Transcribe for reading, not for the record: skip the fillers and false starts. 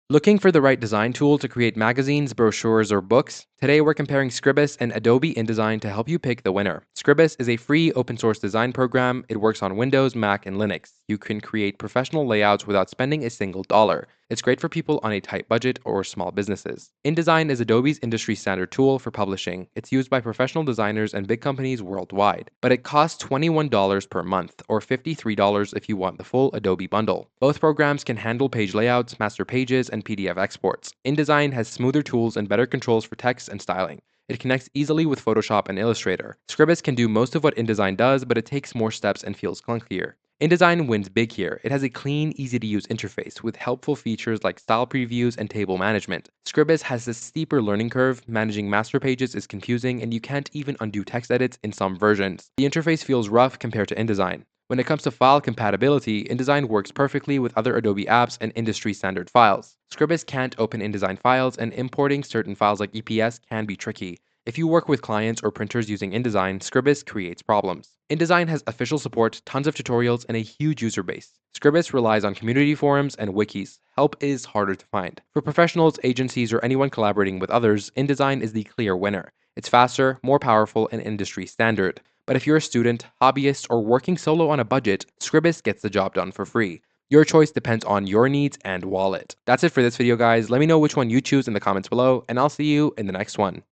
Looking for the right design tool to create magazines, brochures, or books? Today we're comparing Scribus and Adobe InDesign to help you pick the winner. Scribus is a free open source design program. It works on Windows, Mac, and Linux. You can create professional layouts without spending a single dollar. It's great for people on a tight budget or small businesses. InDesign is Adobe's industry standard tool for publishing. It's used by professional designers and big companies worldwide, but it costs $21 per month or $53 if you want the full Adobe bundle. Both programs can handle page layouts, master pages, and PDF exports. InDesign has smoother tools and better controls for text and styling. It connects easily with Photoshop and Illustrator. Scribus can do most of what InDesign does, but it takes more steps and feels clunkier. InDesign wins big here. It has a clean, easy-to-use interface with helpful features like style previews and table management. Scribus has a steeper learning curve, managing master pages is confusing, and you can't even undo text edits in some versions. The interface feels rough compared to InDesign. When it comes to file compatibility, InDesign works perfectly with other Adobe apps and industry-standard files. Scribus can't open InDesign files, and importing certain files like EPS can be tricky. If you work with clients or printers using InDesign, Scribus creates problems. InDesign has official support, tons of tutorials, and a huge user base. Scribus relies on community forums and wikis. Help is harder to find. For professionals, agencies, or anyone collaborating with others, InDesign is the clear winner. It's faster, more powerful, and industry standard. But if you're a student, hobbyist, or working solo on a budget, Scribus gets the job done for free. Your choice depends on your needs and wallet. That's it for this video, guys. Let me know which one you choose in the comments below, and I'll see you in the next one.